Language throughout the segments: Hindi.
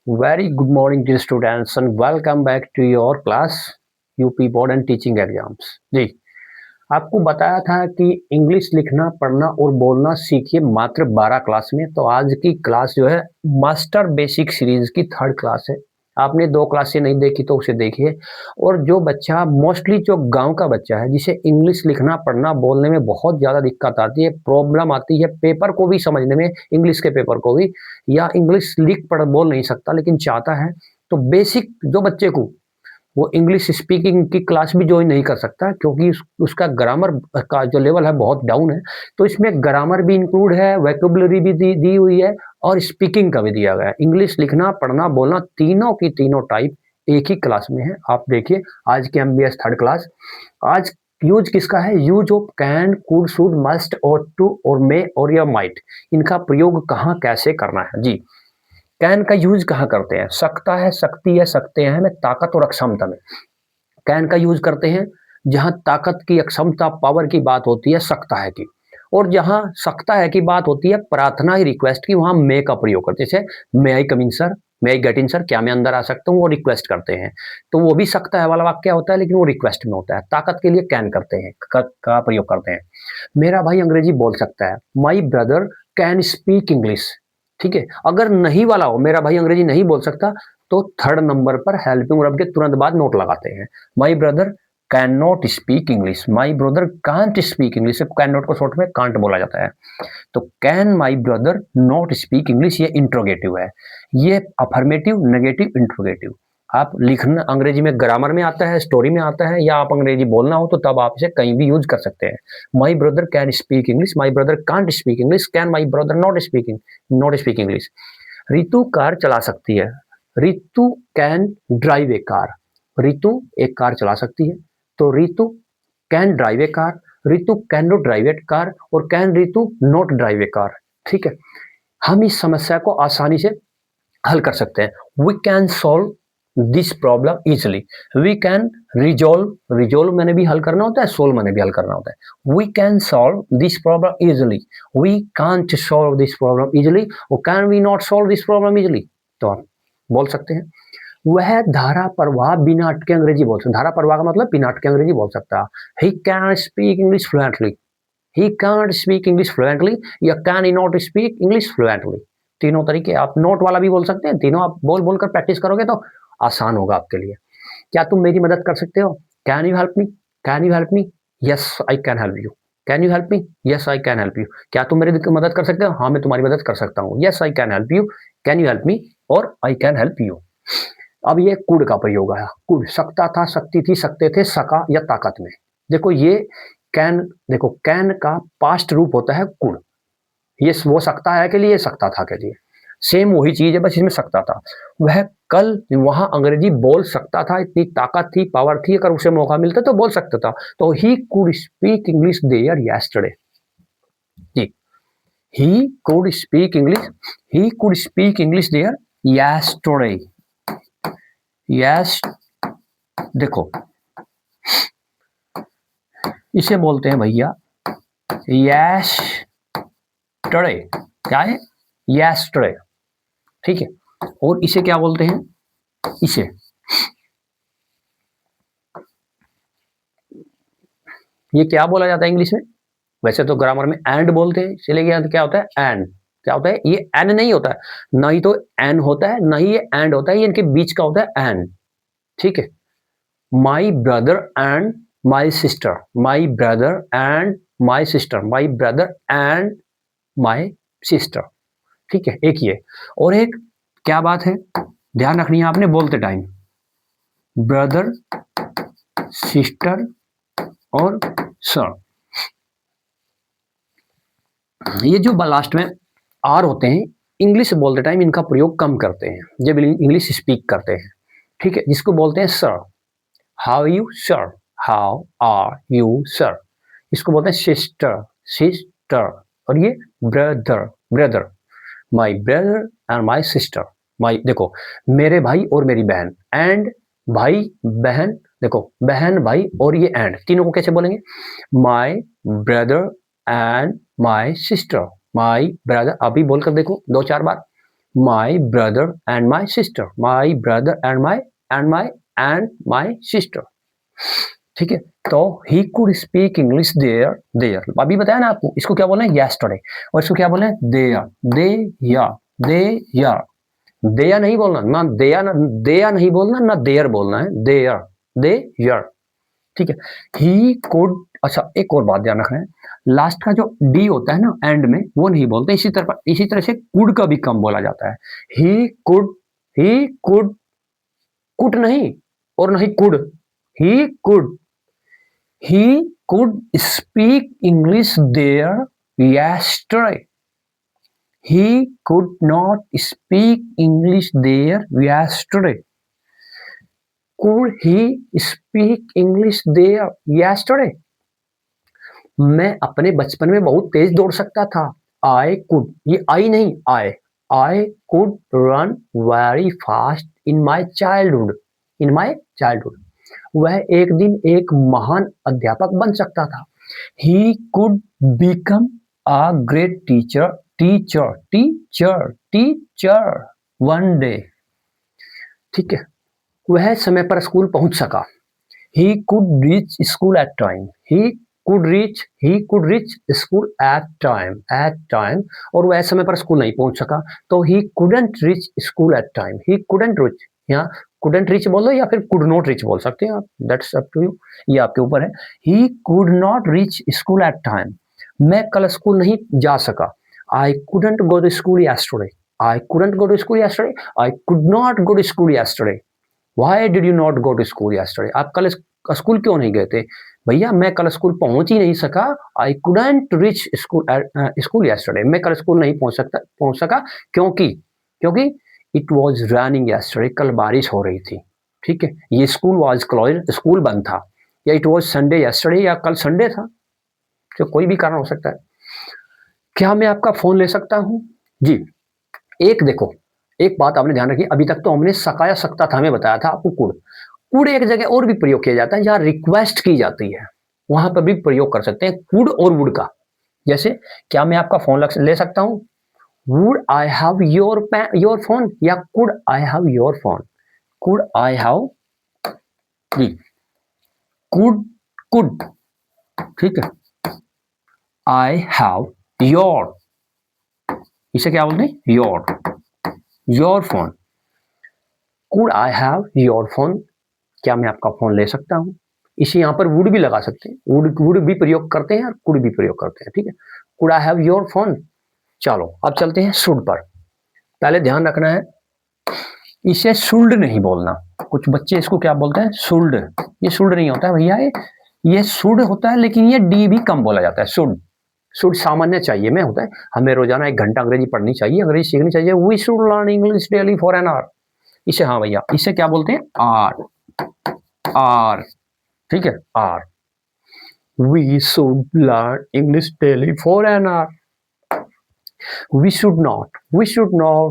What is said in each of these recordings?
Very good morning dear students and welcome back to your class UP board and teaching exams. जी, आपको बताया था कि इंग्लिश लिखना पढ़ना और बोलना सीखिए मात्र 12 क्लास में। तो आज की क्लास जो है मास्टर बेसिक सीरीज की थर्ड क्लास है। आपने 2 क्लासें नहीं देखी तो उसे देखिए। और जो बच्चा मोस्टली जो गांव का बच्चा है जिसे इंग्लिश लिखना पढ़ना बोलने में बहुत ज़्यादा दिक्कत आती है, प्रॉब्लम आती है पेपर को भी समझने में, इंग्लिश के पेपर को भी, या इंग्लिश लिख पढ़ बोल नहीं सकता लेकिन चाहता है, तो बेसिक जो बच्चे को वो इंग्लिश स्पीकिंग की क्लास भी ज्वाइन नहीं कर सकता क्योंकि उसका ग्रामर का जो लेवल है बहुत डाउन है। तो इसमें ग्रामर भी इंक्लूड है, वोकैबुलरी भी दी हुई है और स्पीकिंग का भी दिया गया है। इंग्लिश लिखना पढ़ना बोलना तीनों की तीनों टाइप एक ही क्लास में है। आप देखिए आज की एमबीएस थर्ड क्लास। आज यूज किसका है? Use of can, could, should, must और टू और मे और या माइट। इनका प्रयोग कहाँ कैसे करना है जी। कैन का यूज कहाँ करते हैं? सकता है, सकती है, सकते हैं में ताकत और अक्षमता में कैन का यूज करते हैं। जहां ताकत की, अक्षमता, पावर की बात होती है सकता है की, और जहां सकता है की बात होती है प्रार्थना ही, रिक्वेस्ट की, वहां मे का प्रयोग करते हैं। जैसे may I come in sir, may I get in sir, क्या मैं अंदर आ सकता हूँ, वो रिक्वेस्ट करते हैं। तो वो भी सकता है वाला वाक्य होता है लेकिन वो रिक्वेस्ट में होता है। ताकत के लिए कैन करते हैं, का प्रयोग करते हैं। मेरा भाई अंग्रेजी बोल सकता है, माई ब्रदर कैन स्पीक इंग्लिश। ठीक है, अगर नहीं वाला हो, मेरा भाई अंग्रेजी नहीं बोल सकता, तो थर्ड नंबर पर हेल्पिंग वर्ब के तुरंत बाद नोट लगाते हैं। My brother can not speak English, my brother can't speak English. Can not को शॉर्ट में कांट बोला जाता है। तो can my brother not speak English, ये इंट्रोगेटिव है। ये अफर्मेटिव, नेगेटिव, इंट्रोगेटिव। आप लिखना अंग्रेजी में ग्रामर में आता है, स्टोरी में आता है, या आप अंग्रेजी बोलना हो तो तब आप इसे कहीं भी यूज कर सकते हैं। My brother can speak English, my brother can't speak English, can my brother not speak English. Ritu car चला सकती है, Ritu can drive a car. Ritu एक कार चला सकती है, तो Ritu can drive a car, Ritu can not drive a car, और can Ritu not drive a car. ठीक है, हम इस समस्या को आसानी से हल कर सकते हैं। We can solve this problem easily. We can resolve, resolve मैंने भी हल करना होता है, सोल्व मैंने भी हल करना होता है। We can solve this problem easily, we can't solve this problem easily, और can we not solve this problem easily. तो आप बोल सकते हैं वह धारा प्रवाह बिना अटके अंग्रेजी बोल सकता। धारा प्रवाह का मतलब बिना अटके अंग्रेजी बोल सकता है। He can speak English fluently, he can speak English fluently, या can he not speak English fluently. तीनों तरीके। आप नोट वाला भी बोल सकते हैं। तीनों आप बोल बोल कर प्रैक्टिस करोगे तो आसान होगा आपके लिए। क्या तुम मेरी मदद कर सकते हो? Can you help me, can you help me, yes I can help you. Can you help me, yes I can help you. क्या तुम मेरी मदद कर सकते हो? हाँ मैं तुम्हारी मदद कर सकता हूँ। Yes I can help you, can you help me, और आई कैन हेल्प यू। अब ये कुड का प्रयोग आया। कुड सकता था, सकती थी, सकते थे, सका या ताकत में। देखो ये कैन, देखो कैन का पास्ट रूप होता है कुड। ये वो सकता है के लिए, सकता था के लिए, सेम वही चीज है, बस इसमें सकता था। वह कल वहां अंग्रेजी बोल सकता था, इतनी ताकत थी, पावर थी, अगर उसे मौका मिलता तो बोल सकता था। तो he could speak English there yesterday. जी, he could speak English, he could speak English there yesterday. Yes, देखो इसे बोलते हैं भैया यस्टरडे। क्या है? यस्टरडे। ठीक है, और इसे क्या बोलते हैं? इसे ये क्या बोला जाता है इंग्लिश में? वैसे तो ग्रामर में एंड बोलते हैं, चले गया क्या होता है? एंड। क्या होता है? ये एन नहीं होता है, ना ही तो एन होता है, ना ही ये एंड होता है, ये इनके बीच का होता है एंड। ठीक है, माई brother and my sister, my brother and my sister, my brother and my sister. ठीक है, एक ये। और एक क्या बात है ध्यान रखनी है आपने बोलते टाइम, ब्रदर, सिस्टर और सर। ये जो लास्ट में आर होते हैं, इंग्लिश बोलते टाइम इनका प्रयोग कम करते हैं जब इंग्लिश स्पीक करते हैं। ठीक है, जिसको बोलते हैं sir. How you sir, how are you sir. इसको बोलते हैं सिस्टर, सिस्टर। और ये brother, brother, my brother and my sister. My, देखो मेरे भाई और मेरी बहन, एंड भाई बहन, देखो बहन भाई और ये एंड, तीनों को कैसे बोलेंगे? My brother and my sister, my brother. अभी बोलकर देखो 2-4 बार, my brother and my sister, my brother and my sister. ठीक है, तो he could speak English there, there अभी बताया ना आपको, इसको क्या बोले यस्टरडे, और इसको क्या बोले देयर, देयर देया नहीं बोलना, ना देया नहीं बोलना, ना देयर बोलना है, देयर। ठीक है, ही कुड। अच्छा, एक और बात ध्यान रखना है, लास्ट का जो डी होता है ना एंड में, वो नहीं बोलते। इसी तरह से कुड का भी कम बोला जाता है। ही कुड कुड नहीं, और नहीं could, he could he could speak English there yesterday. He could not speak English there yesterday. Could he speak English there yesterday? मैं अपने बचपन में बहुत तेज दौड़ सकता था। I could, ये I नहीं, I could run very fast in my childhood. In my childhood. वह एक दिन एक महान अध्यापक बन सकता था। He could become a great teacher one day. ठीक है, वह समय पर स्कूल पहुंच सका। He could reach school at time. He could reach school at time. और वह समय पर स्कूल नहीं पहुंच सका, तो he couldn't reach school at time. He couldn't reach, यहाँ couldn't reach बोल दो या फिर could not reach बोल सकते हैं आप, that's up to you, ये आपके ऊपर है। He could not reach school at time. मैं कल स्कूल नहीं जा सका। I couldn't go to school yesterday. I couldn't go to school yesterday. I could not go to school yesterday. Why did you not go to school yesterday? आप कल स्कूल क्यों नहीं गए थे? भैया मैं कल स्कूल पहुंच ही नहीं सका। I couldn't reach school yesterday. मैं कल स्कूल नहीं पहुंच सका क्योंकि it was raining yesterday. कल बारिश हो रही थी। ठीक है, ये स्कूल was closed, स्कूल बंद था, या it was Sunday yesterday, या कल संडे था, तो कोई भी कारण हो सकता है। क्या मैं आपका फोन ले सकता हूं? जी, एक देखो, एक बात आपने ध्यान रखी, अभी तक तो हमने सका या सकता था, हमें बताया था आपको कुड एक जगह और भी प्रयोग किया जाता है, जहां रिक्वेस्ट की जाती है, वहां पर भी प्रयोग कर सकते हैं कुड और वुड का। जैसे, क्या मैं आपका फोन ले सकता हूं? Would I have your phone, या could I have your phone? Could I have, जी, कुड, ठीक है, आई हैव योर, इसे क्या बोलते हैं, your phone. Could I have your phone, क्या मैं आपका फोन ले सकता हूं? इसे यहां पर वुड भी लगा सकते हैं, वुड भी प्रयोग करते हैं और कुड भी प्रयोग करते हैं। ठीक है, could I have your phone. चलो अब चलते हैं शुड पर। पहले ध्यान रखना है, इसे शुल्ड नहीं बोलना। कुछ बच्चे इसको क्या बोलते हैं, शुल्ड। ये शुल्ड नहीं होता है भैया, ये शुड होता है, लेकिन ये डी भी कम बोला जाता है। शुड सामान्य चाहिए में होता है, हमें रोजाना 1 घंटा अंग्रेजी पढ़नी चाहिए, अंग्रेजी सीखनी चाहिए। We should learn English daily for an hour. इसे, हाँ भैया, इसे क्या बोलते हैं, आर। ठीक है, are. We should learn English daily for an hour. We should not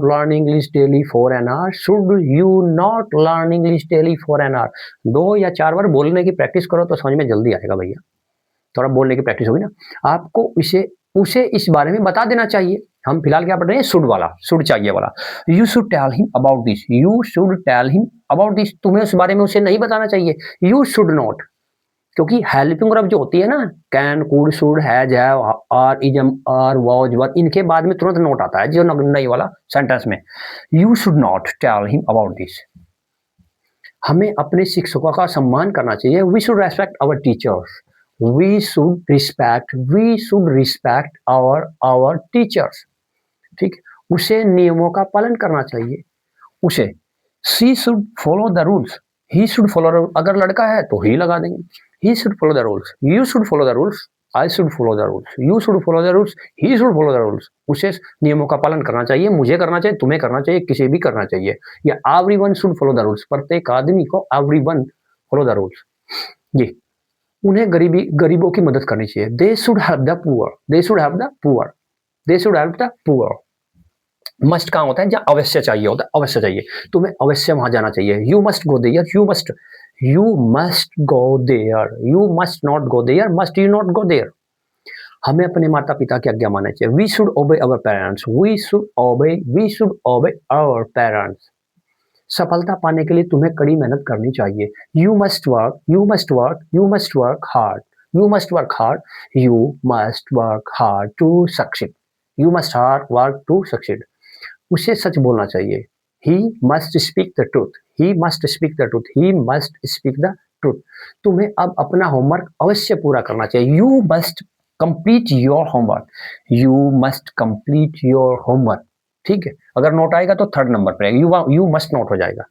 learn English daily for an hour. Should you not learn English daily for an hour? 2 या 4 बार बोलने की प्रैक्टिस करो तो समझ में जल्दी आएगा भैया। थोड़ा बोलने की प्रैक्टिस होगी ना, आपको उसे इस बारे में बता देना चाहिए। हम फिलहाल क्या पढ़ रहे हैं, शुड वाला, शुड चाहिए वाला। You should tell him about this, you should tell him about this, तुम्हें उस बारे में उसे नहीं बताना चाहिए। यू शुड नॉट, क्योंकि हेल्पिंग वर्ब जो होती है ना, can, could, should, has, have, are, is am, are, was, were, इनके बाद में तुरंत नोट आता है, जो नहीं वाला सेंटेंस में। You should not tell him about this. हमें अपने शिक्षकों का सम्मान करना चाहिए। We should respect our teachers. We should respect our teachers. ठीक, उसे नियमों का पालन करना चाहिए। उसे, she should follow the rules, he should follow, अगर लड़का है तो ही लगा देंगे। He should follow the rules. You should follow the rules. I should follow the rules. You should follow the rules. He should follow the rules. उसे नियमों का पालन करना चाहिए, मुझे करना चाहिए, तुम्हें करना चाहिए, किसी भी करना चाहिए। या everyone should follow the rules. प्रत्येक आदमी को everyone follow the rules. जी, उन्हें गरीबों की मदद करनी चाहिए। They should help the poor. They should help the poor. They should help the poor. Must कहाँ होता है, जहाँ अवश्य चाहिए होता है, अवश्य चाहिए, तुम्हें अवश्य वहां जाना चाहिए। You must go there, you must go there, you must not go there, must you not go there? हमें अपने माता पिता की आज्ञा माननी चाहिए। We should obey our parents, we should obey our parents. सफलता पाने के लिए तुम्हें कड़ी मेहनत करनी चाहिए। You must work, you must work, you must work hard, you must work hard, you must work hard to succeed, you must hard work to succeed. उसे सच बोलना चाहिए। He must speak the truth, he must speak the truth, he must speak the truth. तुम्हें अब अपना होमवर्क अवश्य पूरा करना चाहिए। You must complete your homework, you must complete your homework. ठीक है, अगर नोट आएगा तो थर्ड नंबर पर आएगा, यू मस्ट नोट हो जाएगा।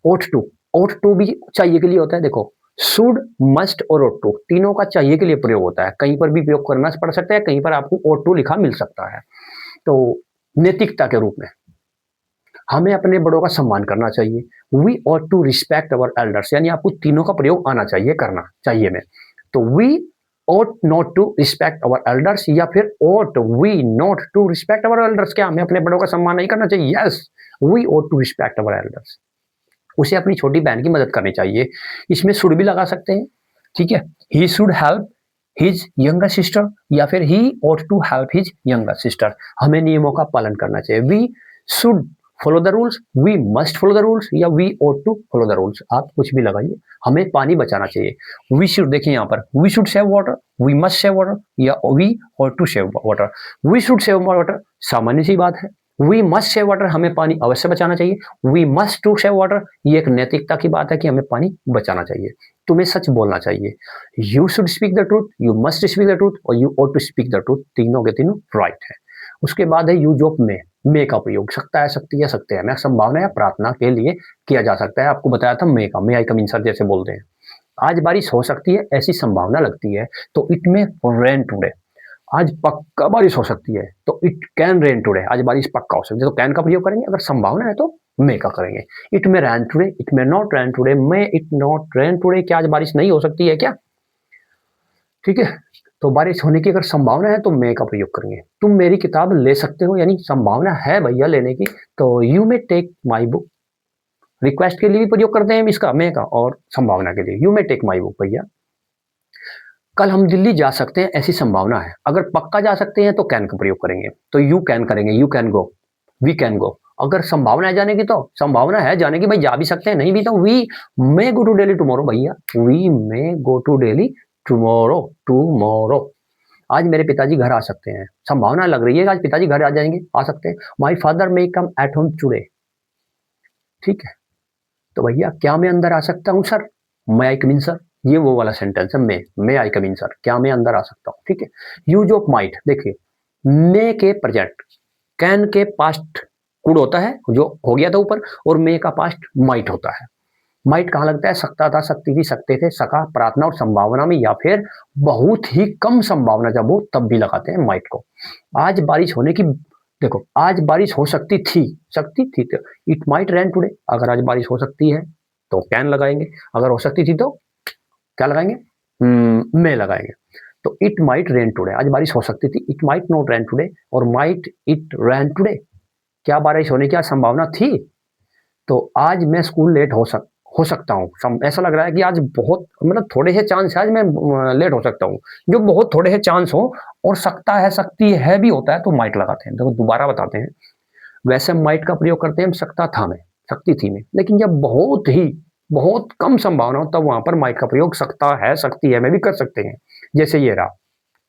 ओट टू, ओट टू भी चाहिए के लिए होता है। देखो, शुड, मस्ट और ओट टू तीनों का चाहिए के लिए प्रयोग होता है। कहीं पर भी प्रयोग करना पड़ सकता है, कहीं पर आपको ओट टू लिखा मिल सकता है। तो नैतिकता के रूप में हमें अपने बड़ों का सम्मान करना चाहिए। We ought to respect our elders, यानी आपको तीनों का प्रयोग आना चाहिए, करना चाहिए में। तो we ought not to respect our elders, या फिर ought we not to respect our elders, क्या हमें अपने बड़ों का सम्मान नहीं करना चाहिए? Yes, we ought to respect our elders। उसे अपनी छोटी बहन की मदद करनी चाहिए। इसमें शुड भी लगा सकते हैं, ठीक है। He should help his younger sister, या फिर ही ought to help his younger sister। हमें नियमों का पालन करना चाहिए। We should follow the rules, we must follow the rules, या we ought to follow the rules. आप कुछ भी लगाइए, हमें पानी बचाना चाहिए। वी शुड, देखिए यहाँ पर we should save water, we must save water, या we ought to save water. We should save water सामान्य सी बात है। वी मस्ट सेव वाटर, हमें पानी अवश्य बचाना चाहिए। We must to save water, ये एक नैतिकता की बात है कि हमें पानी बचाना चाहिए। तुम्हें सच बोलना चाहिए। You should speak the truth, you must speak the truth, और you ought to speak the truth, तीनों के तीनों राइट है। उसके बाद है यूज ऑफ मे का प्रयोग। सकता है, सकती है, सकते हैं में संभावना या प्रार्थना के लिए किया जा सकता है। आपको बताया था मे का, मे आई कम इन सर जैसे बोलते हैं। आज बारिश हो सकती है, ऐसी संभावना लगती है, तो इट में रेन टुडे। आज पक्का बारिश हो सकती है, तो इट कैन रेन टुडे। आज बारिश पक्का हो सकती है, तो कैन का प्रयोग करेंगे। अगर संभावना है तो मे का करेंगे। It may rain today, it may not rain today, may it not rain today. क्या आज बारिश नहीं हो सकती है क्या? ठीक है, तो बारिश होने की अगर संभावना है तो मे का प्रयोग करेंगे। तुम मेरी किताब ले सकते हो, यानी संभावना है भैया लेने की, तो you may take my book. Request के लिए भी प्रयोग करते हैं इसका, मे का, और संभावना के लिए you may take my book. भैया कल हम दिल्ली जा सकते हैं, ऐसी संभावना है। अगर पक्का जा सकते हैं तो कैन का प्रयोग करेंगे, तो यू कैन करेंगे, you can go, we can go. अगर संभावना है जाने की, तो संभावना है जाने की, भाई जा भी सकते हैं, नहीं भी तो we may go to Delhi tomorrow. भैया we may go to Delhi tomorrow, tomorrow. आज मेरे पिताजी घर आ सकते हैं, संभावना लग रही है आज पिताजी घर आ जाएंगे, आ सकते हैं। My father may come at home today. ठीक है, तो भैया क्या मैं अंदर आ सकता हूँ सर? मैं आई कम इन सर, ये वो वाला सेंटेंस है। मैं आई कम इन सर, क्या मैं अंदर आ सकता हूँ? ठीक है। यूज ऑफ माइट, देखिए मे के प्रेजेंट, कैन के पास्ट कुड होता है जो हो गया था ऊपर, और मे का पास्ट माइट होता है। माइट कहाँ लगता है? सकता था, सकती थी, सकते थे, सका, प्रार्थना और संभावना में, या फिर बहुत ही कम संभावना जब हो तब भी लगाते हैं माइट को। आज बारिश होने की, देखो आज बारिश हो सकती थी, तो इट माइट रेन टुडे। अगर आज बारिश हो सकती है तो कैन लगाएंगे, अगर हो सकती थी तो क्या लगाएंगे? मे लगाएंगे। तो इट माइट रेन टुडे, आज बारिश हो सकती थी, it might not rain today, और माइट इट रेन टुडे, क्या बारिश होने की संभावना थी? तो आज मैं स्कूल लेट हो सकता हूँ। ऐसा लग रहा है कि आज बहुत, मतलब थोड़े से चांस है आज मैं लेट हो सकता हूँ। जो बहुत थोड़े से चांस हो और सकता है, सकती है भी होता है, तो माइट लगाते हैं। देखो दोबारा बताते हैं, वैसे माइट का प्रयोग करते हैं सकता था में, सकती थी में, लेकिन जब बहुत कम संभावना हो तब वहां पर माइट का प्रयोग सकता है, सकती है में भी कर सकते हैं। जैसे ये रहा,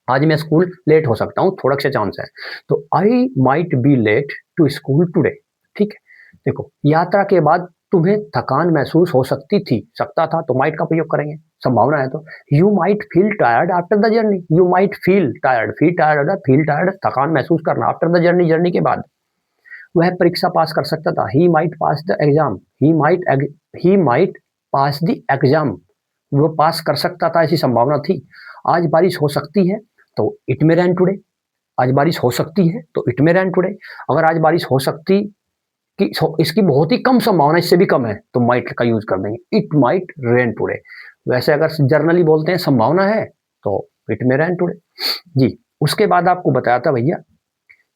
आज मैं स्कूल लेट हो सकता हूँ, थोड़ा सा चांस है, तो I might be late to school today. ठीक है, देखो यात्रा के बाद तुम्हें थकान महसूस हो सकती थी, सकता था, तो माइट का प्रयोग करेंगे, संभावना है तो। You might feel tired after the journey, you might feel tired, feel tired थकान महसूस करना, आफ्टर द जर्नी, जर्नी के बाद। वह परीक्षा पास कर सकता था, he might pass the exam, he might pass the exam, वो पास कर सकता था, ऐसी संभावना थी। आज बारिश हो सकती है तो इट मे रेन टुडे, आज बारिश हो सकती है तो इट मे रेन टुडे। अगर आज बारिश हो सकती कि इसकी बहुत ही कम संभावना, इससे भी कम है, तो माइट का यूज कर देंगे, इट माइट रेन टुडे। वैसे अगर जर्नली बोलते हैं संभावना है तो इट मे रेन टुडे। जी, उसके बाद आपको बताया था भैया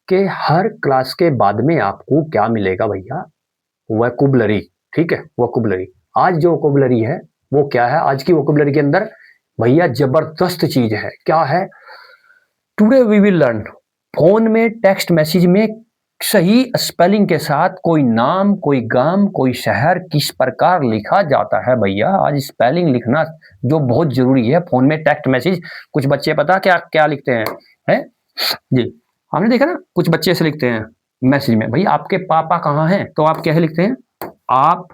कि हर क्लास के बाद में आपको क्या मिलेगा भैया? वोकैबुलरी। ठीक है, वोकैबुलरी। आज जो वोकैबुलरी है वो क्या है? आज की वोकैबुलरी के अंदर भैया जबरदस्त चीज है। क्या है? Today we will learn phone में टेक्स्ट मैसेज में सही स्पेलिंग के साथ कोई नाम, कोई गांव, कोई शहर किस प्रकार लिखा जाता है। भैया आज स्पेलिंग लिखना जो बहुत जरूरी है फोन में टेक्स्ट मैसेज। कुछ बच्चे पता क्या क्या लिखते हैं जी, हमने देखा ना, कुछ बच्चे ऐसे लिखते हैं मैसेज में, भैया आपके पापा कहाँ हैं, तो आप कैसे लिखते हैं, आप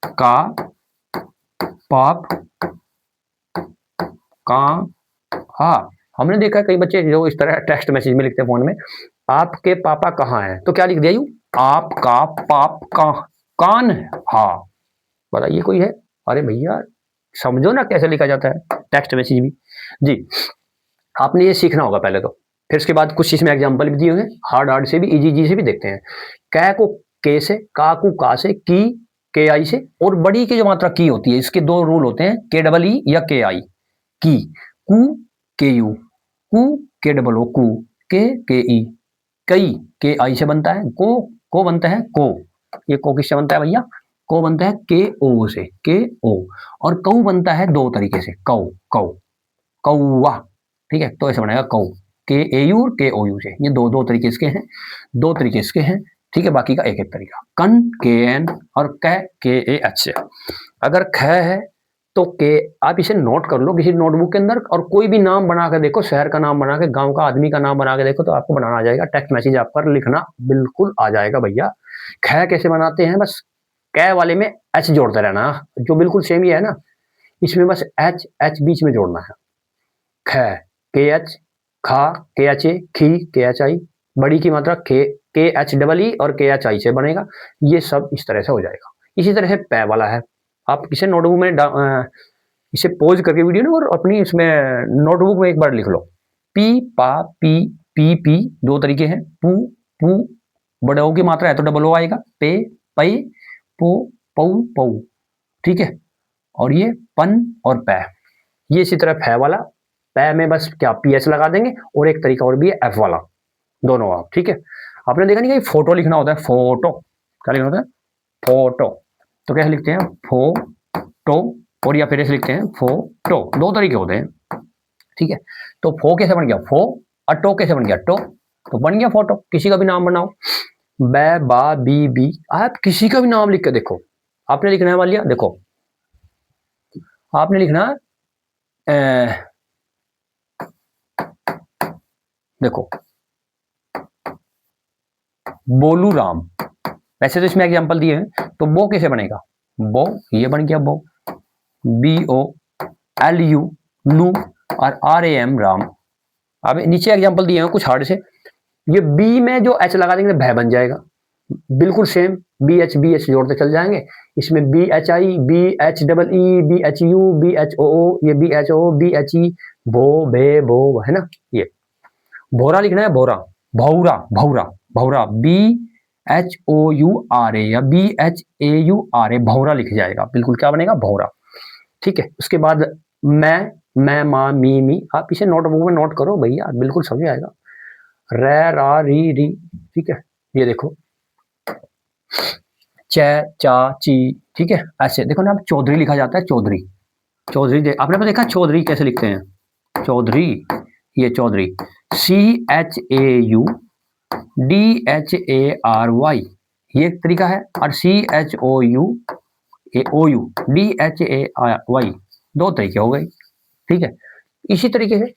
का पाप का। हाँ, हमने देखा कई बच्चे जो इस तरह टेक्स्ट मैसेज में लिखते हैं फोन में, आपके पापा कहाँ हैं, तो क्या लिख दिया, यूं आपका पाप का कान है। हाँ, बताइए कोई है। अरे भैया समझो ना कैसे लिखा जाता है टेक्स्ट मैसेज भी जी। आपने ये सीखना होगा पहले तो, फिर उसके बाद कुछ इसमें एग्जांपल भी दिए हुए हैं, हार्ड से भी, इजी से भी देखते हैं। कै को के से, का को का से, की के आई से, और बड़ी की जो मात्रा की होती है इसके दो रूल होते हैं, के डबल ई या के आई। की, कु के यू, कु के डबल ओ कु, के ई, कई के आई से बनता है, को बनता है को, ये को किससे बनता है भैया, को बनता है के ओ से, के ओ, और कऊ बनता है दो तरीके से, कौ कौ कौवा, ठीक है, तो ऐसे बनेगा कौ, के ए यू और के ओ यू से, ये दो दो तरीके इसके हैं, दो तरीके इसके हैं, ठीक है, बाकी का एक एक तरीका। कन के एन और कै के ए एच से। अगर ख है तो के, आप इसे नोट कर लो किसी नोटबुक के अंदर, और कोई भी नाम बना के देखो, शहर का नाम बना के, गांव का आदमी का नाम बना के देखो, तो आपको बनाना आ जाएगा, टेक्स्ट मैसेज आप पर लिखना बिल्कुल आ जाएगा भैया। ख कैसे बनाते हैं, बस कै वाले में एच जोड़ते रहना, जो बिल्कुल सेम ही है ना, इसमें बस एच एच बीच में जोड़ना है। ख के एच, खा के एच ए, खी के एच आई, बड़ी की मात्रा के एच डबल ई और के एच आई से बनेगा, ये सब इस तरह से हो जाएगा। इसी तरह से पै वाला है, आप इसे नोटबुक में इसे पोज करके वीडियो ना, और अपनी इसमें नोटबुक में एक बार लिख लो, पी पा पी पी, दो तरीके हैं, पू पू, बड़े ओ की मात्रा है तो डबल ओ आएगा, पे पई, पो पऊ पऊ, ठीक है, और ये पन और पै, ये इसी तरह फै वाला, पै में बस क्या पी एच लगा देंगे, और एक तरीका और भी है एफ वाला, दोनों आप, ठीक है। आपने देखा नहीं कि फोटो लिखना होता है, फोटो, क्या लिखना होता है, फोटो, तो कैसे लिखते हैं, फोटो, और या फिर ऐसे लिखते हैं फोटो, दो तरीके होते हैं, ठीक है। तो फो कैसे बन गया फो, और टो कैसे बन गया टो, तो बन गया फोटो। किसी का भी नाम बनाओ, बै बा बी, आप किसी का भी नाम लिख के देखो, आपने लिखना है, मान लिया, देखो आपने लिखना देखो बोलू राम, वैसे तो इसमें एग्जांपल दिए हैं, तो बो कैसे बनेगा, बो, ये बन गया बो, बी ओ एल यू लू, और आर ए एम राम। अब नीचे एग्जांपल दिए हैं कुछ हार्ड से, ये बी में जो एच लगा देंगे भय बन जाएगा, बिल्कुल सेम, बी एच जोड़ते चल जाएंगे, इसमें B H I, B H double E, B H U, B H O, ये B H O, B H E, भो भे भो, है ना, ये भोरा लिखना है, भोरा, भौरा भौरा भौरा, B H O U R A या B H A U R A, भौरा लिख जाएगा, बिल्कुल क्या बनेगा, भौरा, ठीक है। उसके बाद मैं माँ मी, आप इसे नोटबुक में नोट करो भैया, बिल्कुल समझ आएगा। रे रा री, ठीक है, ये देखो, च चा ची, ठीक है, ऐसे देखो ना, चौधरी लिखा जाता है, चौधरी, चौधरी आपने देखा चौधरी कैसे लिखते हैं, चौधरी, ये Chaudhary, C H A U D H A R Y, ये एक तरीका है, और C H O U D H A R Y, दो तरीके हो गए, ठीक है। इसी तरीके से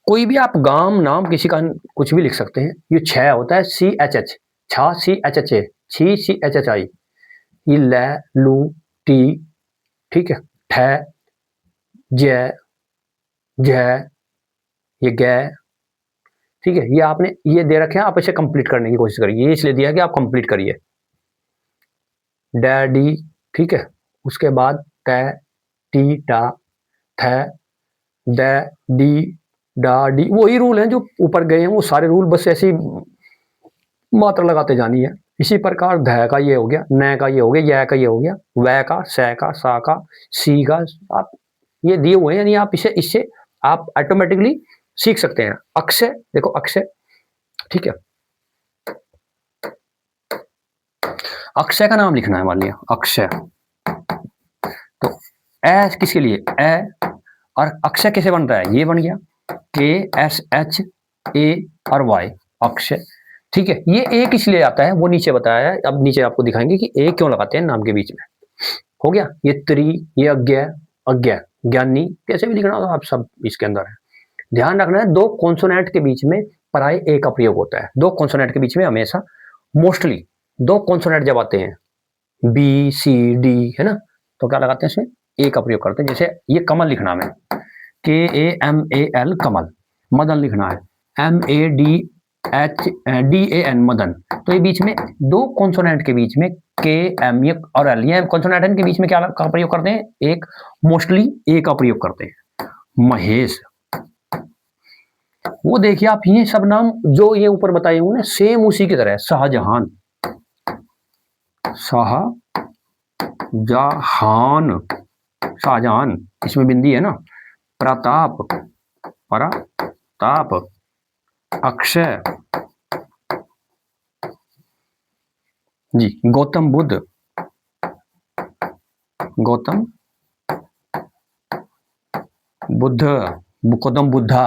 कोई भी आप गांव नाम किसी का कुछ भी लिख सकते हैं। ये छ होता है, सी एच एच, छा सी एच एच ए, छी सी एच एच आई, ये ल लू टी, ठीक है, ठ जय जय, ये ग, ठीक है, ये आपने ये दे रखे हैं, आप इसे कंप्लीट करने की कोशिश करिए, ये इसलिए दिया है कि आप कंप्लीट करिए। डैडी, ठीक है, उसके बाद कै टी टा थ ड डी डा डी, वही रूल हैं जो ऊपर गए हैं, वो सारे रूल, बस ऐसी मात्रा लगाते जानी है। इसी प्रकार ध का ये हो गया, न का ये हो गया, य का ये हो गया, वै का, स का, सा का, सी का, आप ये दिए हुए हैं, यानी आप इसे इससे आप ऑटोमेटिकली सीख सकते हैं। अक्षय, देखो अक्षय, ठीक है, अक्षय का नाम लिखना है, मान लिया अक्षय, तो ए किसके लिए, ए, और अक्षय कैसे बनता है, ये बन गया के एस एच ए और वाई, अक्षय। ठीक है, ये ए किस लिए आता है वो नीचे बताया है, अब नीचे आपको दिखाएंगे कि ए क्यों लगाते हैं नाम के बीच में। हो गया, ये त्रि, ये अज्ञा, अज्ञा, ज्ञानी, कैसे भी लिखना हो आप सब इसके अंदर है। ध्यान रखना है, दो कॉन्सोनेंट के बीच में पराये ए का प्रयोग होता है। दो कॉन्सोनेंट के बीच में हमेशा मोस्टली दो कॉन्सोनेंट जब आते हैं, बी सी डी, है ना, तो क्या लगाते हैं इसमें, ए का प्रयोग करते हैं। जैसे ये कमल लिखना है, K A M A L Kamal. Madan लिखना है M A D H D A N Madan. तो ये बीच में दो कॉन्सोनेंट के बीच में के एम और एल, ये कॉन्सोनेंट के बीच में क्या का प्रयोग करते हैं, एक मोस्टली ए का प्रयोग करते हैं। महेश, वो देखिए आप, ये सब नाम जो ये ऊपर बताए हुए ना सेम उसी की तरह है। शाहजहान, शाहजहान, शाहजहान, इसमें बिंदी है ना। प्रताप, प्रताप, अक्षय जी, गौतम बुद्ध, गौतम बुद्ध, गौतम बुद्धा।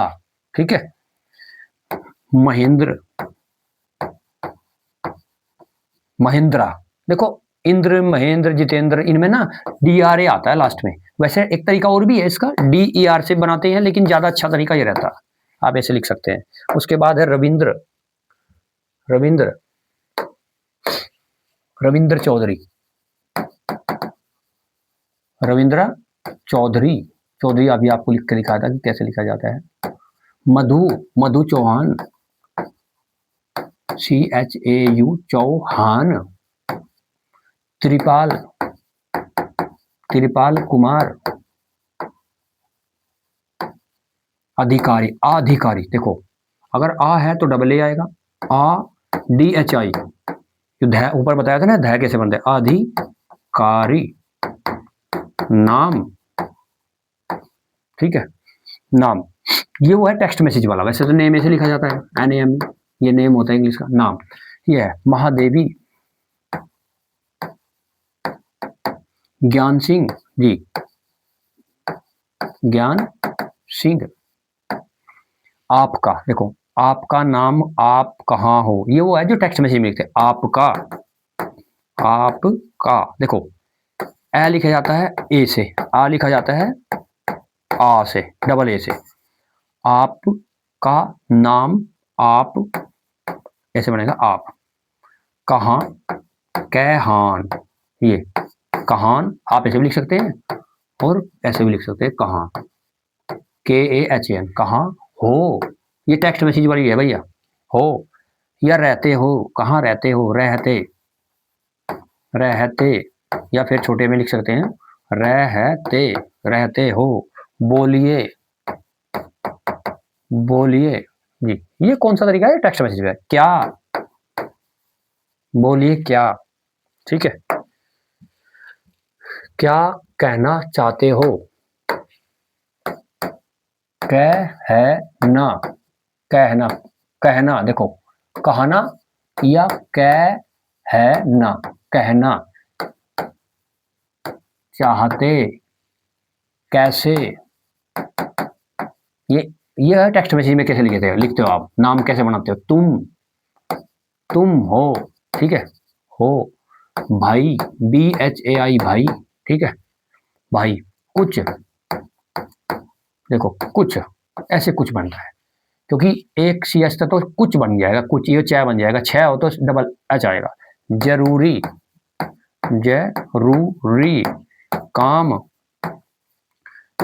ठीक है, महेंद्र, महेंद्रा। देखो इंद्र, महेंद्र, जितेंद्र, इनमें ना डी आर ए आता है लास्ट में। वैसे एक तरीका और भी है इसका, डी ई आर से बनाते हैं, लेकिन ज्यादा अच्छा तरीका ये रहता है, आप ऐसे लिख सकते हैं। उसके बाद है रविंद्र, रविंद्र, रविंद्र चौधरी, रविंद्र चौधरी, चौधरी अभी आपको लिख के दिखाया था कि कैसे लिखा जाता है। मधु, मधु चौहान, CHAU, चौहान। त्रिपाल, त्रिपाल कुमार। अधिकारी, अधिकारी, देखो अगर आ है तो डबल ए आएगा, ADHI, ऊपर बताया था ना ध्याय कैसे बनते हैं, अधिकारी। नाम, ठीक है, नाम, ये वो है टेक्स्ट मैसेज वाला। वैसे तो नेम ऐसे लिखा जाता है, NAME, ये नेम होता है इंग्लिश का, नाम। ये है महादेवी, ज्ञान सिंह जी, ज्ञान सिंह। आपका, देखो आपका नाम, आप कहाँ हो, ये वो है जो टेक्स्ट मैसेज में लिखते हैं। आपका, आपका, देखो ए लिखा जाता है ए से, आ लिखा जाता है आ से, डबल ए से। आपका नाम, आप, ऐसे बनेगा आप। कहाँ, कैहान, ये कहान, आप ऐसे भी लिख सकते हैं और ऐसे भी लिख सकते हैं, कहाँ, KAHAN, कहाँ हो, ये टेक्स्ट मैसेज वाली है भैया, हो या रहते हो, कहाँ रहते हो, रहते, रहते, या फिर छोटे में लिख सकते हैं रहते, रहते हो। बोलिए, बोलिए जी, ये कौन सा तरीका है टेक्स्ट मैसेज में, क्या, बोलिए क्या। ठीक है, क्या कहना चाहते हो, कहना, कहना, कहना, देखो कहना या कहना, कहना चाहते, कैसे, ये है टेक्स्ट मैसेज में कैसे लिखते हो आप, नाम कैसे बनाते हो, तुम हो, ठीक है, हो। भाई, BHAI, भाई, ठीक है, भाई। कुछ, देखो कुछ, ऐसे कुछ बनता है, क्योंकि एक CS था तो कुछ बन जाएगा, कुछ ये च बन जाएगा, छ हो तो डबल H आएगा। जरूरी, जरूरी, काम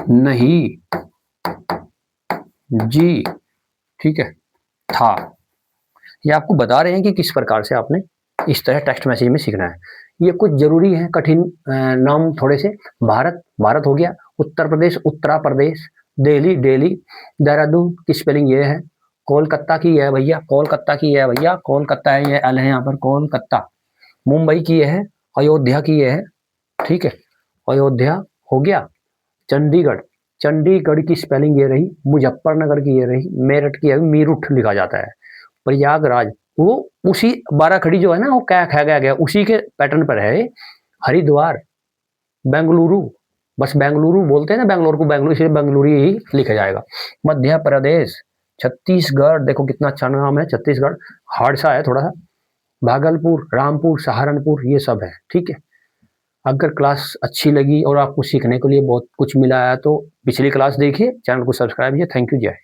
नहीं जी, ठीक है, था। ये आपको बता रहे हैं कि किस प्रकार से आपने इस तरह टेक्स्ट मैसेज में सीखना है। ये कुछ जरूरी है, कठिन नाम थोड़े से। भारत, भारत हो गया। उत्तर प्रदेश, उत्तरा प्रदेश। दिल्ली, दिल्ली। देहरादून की स्पेलिंग ये है। कोलकाता की है भैया, कोलकाता की है भैया, कोलकाता है, ये एल है यहाँ पर, कोलकाता। मुंबई की ये है, अयोध्या की ये है, ठीक है, अयोध्या हो गया। चंडीगढ़, चंडीगढ़ की स्पेलिंग ये रही। मुजफ्फरनगर की ये रही। मेरठ की है, मीरुठ लिखा जाता है। प्रयागराज, वो उसी 12 खड़ी जो है ना, वो क्या खा गया उसी के पैटर्न पर है। हरिद्वार, बेंगलुरु, बस बेंगलुरु बोलते हैं ना, बेंगलोर को बेंगलुरु, इसलिए बेंगलुरु ही लिखा जाएगा। मध्य प्रदेश, छत्तीसगढ़, देखो कितना अच्छा नाम है छत्तीसगढ़, हार्ड सा है थोड़ा सा। भागलपुर, रामपुर, सहारनपुर, ये सब है, ठीक है। अगर क्लास अच्छी लगी और आपको सीखने के लिए बहुत कुछ मिला है तो पिछली क्लास देखिए, चैनल को सब्सक्राइब कीजिए। थैंक यू, जय।